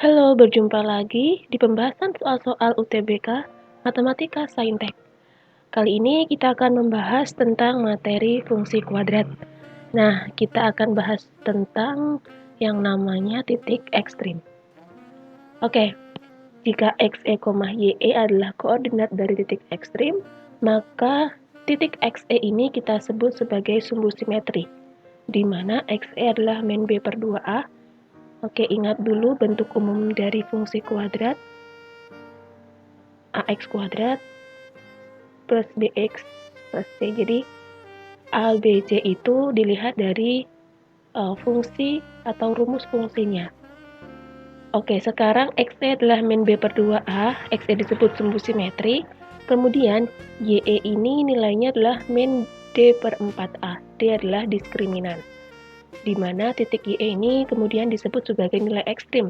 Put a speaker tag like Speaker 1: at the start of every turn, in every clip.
Speaker 1: Halo, berjumpa lagi di pembahasan soal-soal UTBK Matematika Saintek. Kali ini kita akan membahas tentang materi fungsi kuadrat. Nah, kita akan bahas tentang yang namanya titik ekstrim. Oke, jika xe, ye adalah koordinat dari titik ekstrim, maka titik xe ini kita sebut sebagai sumbu simetri, di mana xe adalah min b per 2a. Oke, ingat dulu bentuk umum dari fungsi kuadrat. Ax kuadrat plus bx plus c. Jadi a, b, c itu dilihat dari fungsi atau rumus fungsinya. Oke, sekarang xe adalah min b per 2a. Xe disebut sumbu simetri. Kemudian ye ini nilainya adalah min d per 4a. D adalah diskriminan, di mana titik ye ini kemudian disebut sebagai nilai ekstrim.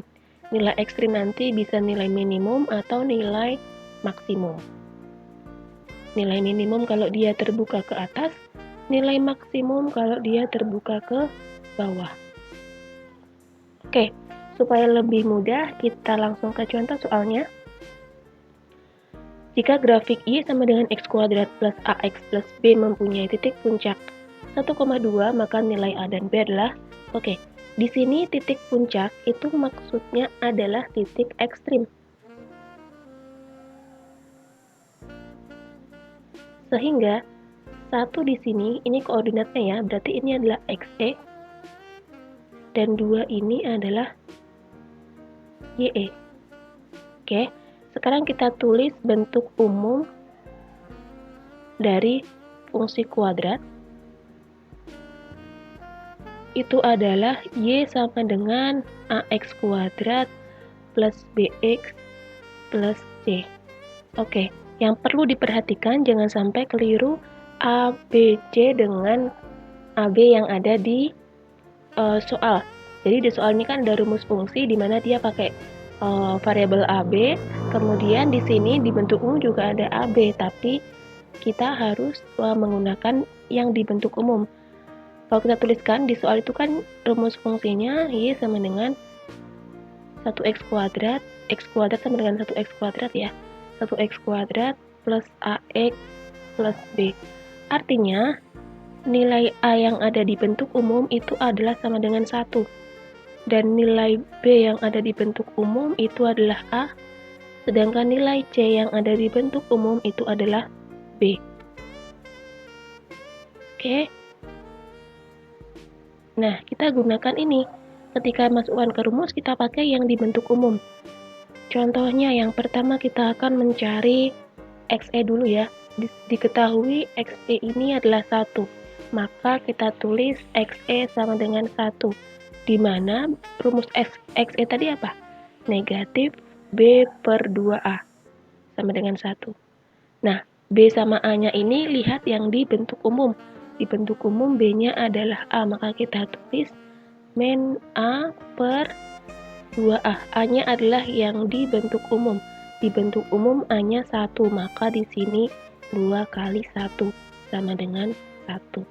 Speaker 1: Nilai ekstrim nanti bisa nilai minimum atau nilai maksimum. Nilai minimum kalau dia terbuka ke atas, nilai maksimum kalau dia terbuka ke bawah. Oke, supaya lebih mudah, kita langsung ke contoh soalnya. Jika grafik Y sama dengan X kuadrat plus AX plus B mempunyai titik puncak 1,2, maka nilai A dan B adalah, oke, di sini titik puncak itu maksudnya adalah titik ekstrim. Sehingga 1 di sini, ini koordinatnya ya, berarti ini adalah xe, dan 2 ini adalah ye. Oke, sekarang kita tulis bentuk umum dari fungsi kuadrat. Itu adalah y sama dengan ax kuadrat plus bx plus c. Oke, yang perlu diperhatikan jangan sampai keliru ABC dengan AB yang ada di soal. Jadi di soal ini kan ada rumus fungsi di mana dia pakai variabel AB, kemudian di sini di bentuk umum juga ada AB, tapi kita harus menggunakan yang di bentuk umum. Kalau kita tuliskan di soal itu kan rumus fungsinya y sama dengan 1x kuadrat, x kuadrat sama dengan 1x kuadrat ya. 1x kuadrat plus ax plus b. Artinya, nilai A yang ada di bentuk umum itu adalah sama dengan 1. Dan nilai B yang ada di bentuk umum itu adalah A. Sedangkan nilai C yang ada di bentuk umum itu adalah B. Oke. Nah, kita gunakan ini. Ketika masukkan ke rumus, kita pakai yang di bentuk umum. Contohnya, yang pertama kita akan mencari xe dulu ya. Diketahui xe ini adalah 1. Maka kita tulis xe sama dengan 1. Di mana rumus xe tadi apa? Negatif b per 2a sama dengan 1. Nah, b sama a-nya ini lihat yang di bentuk umum. Di bentuk umum b-nya adalah a, maka kita tulis min a per 2a. A-nya adalah yang di bentuk umum. Di bentuk umum A-nya 1, maka di sini 2 kali 1 sama dengan 1.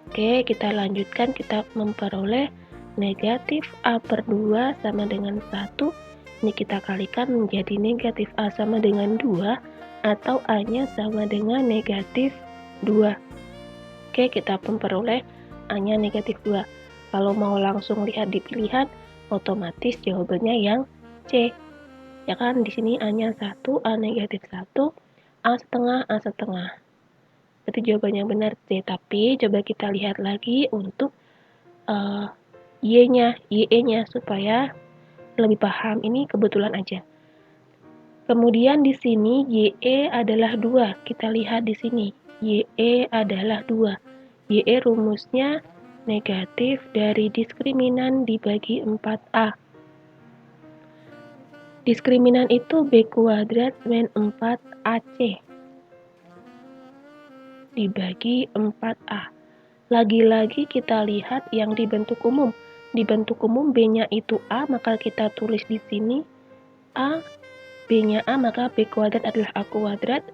Speaker 1: Oke, kita lanjutkan, kita memperoleh negatif A per 2 sama dengan 1. Ini kita kalikan menjadi negatif A sama dengan 2, atau A-nya sama dengan negatif 2. Oke, kita memperoleh A-nya negatif 2. Kalau mau langsung lihat di pilihan, otomatis jawabannya yang C. Ya kan, di sini A-nya 1, A negatif 1, A setengah, A setengah. Berarti jawabannya benar C. Tapi coba kita lihat lagi untuk Y-nya, YE-nya supaya lebih paham. Ini kebetulan aja. Kemudian di sini YE adalah 2. Kita lihat di sini. YE adalah 2. YE rumusnya negatif dari diskriminan dibagi 4A. Diskriminan itu B kuadrat min 4AC dibagi 4A. Lagi-lagi kita lihat yang di bentuk umum. Di bentuk umum B-nya itu A, maka kita tulis di sini A. B-nya A, maka B kuadrat adalah A kuadrat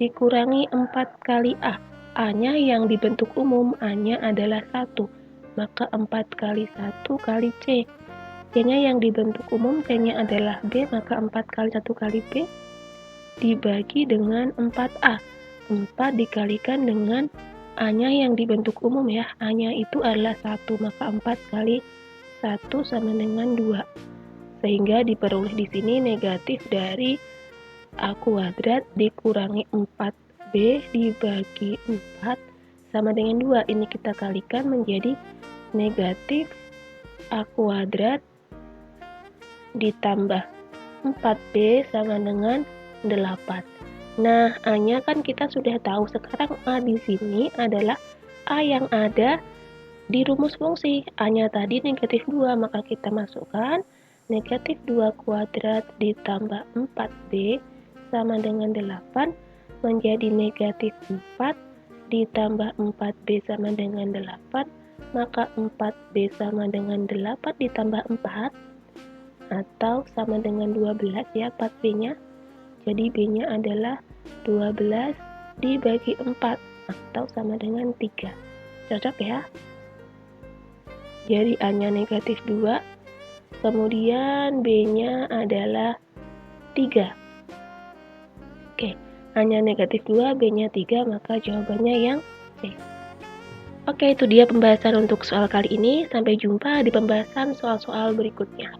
Speaker 1: dikurangi 4 kali A. A-nya yang di bentuk umum, A-nya adalah 1. Maka 4 kali 1 kali C. C-nya yang dibentuk umum, C-nya adalah B, maka 4 kali 1 kali B dibagi dengan 4A. 4 dikalikan dengan A-nya yang dibentuk umum ya. A-nya itu adalah 1, maka 4 kali 1 sama dengan 2. Sehingga diperoleh di sini negatif dari A kuadrat dikurangi 4B dibagi 4 sama dengan 2. Ini kita kalikan menjadi negatif A kuadrat ditambah 4B sama dengan 8. Nah, A-nya kan kita sudah tahu. Sekarang A di sini adalah A yang ada di rumus fungsi. A-nya tadi negatif 2, maka kita masukkan negatif 2 kuadrat ditambah 4B sama dengan 8 menjadi negatif 4 ditambah 4B sama dengan 8, maka 4B sama dengan 8 ditambah 4 atau sama dengan 12 ya 4B-nya. Jadi B-nya adalah 12 dibagi 4 atau sama dengan 3. Cocok ya? Jadi A-nya negatif 2, kemudian B-nya adalah 3. Oke, A-nya negatif 2, B-nya 3, maka jawabannya yang C. Oke, itu dia pembahasan untuk soal kali ini. Sampai jumpa di pembahasan soal-soal berikutnya.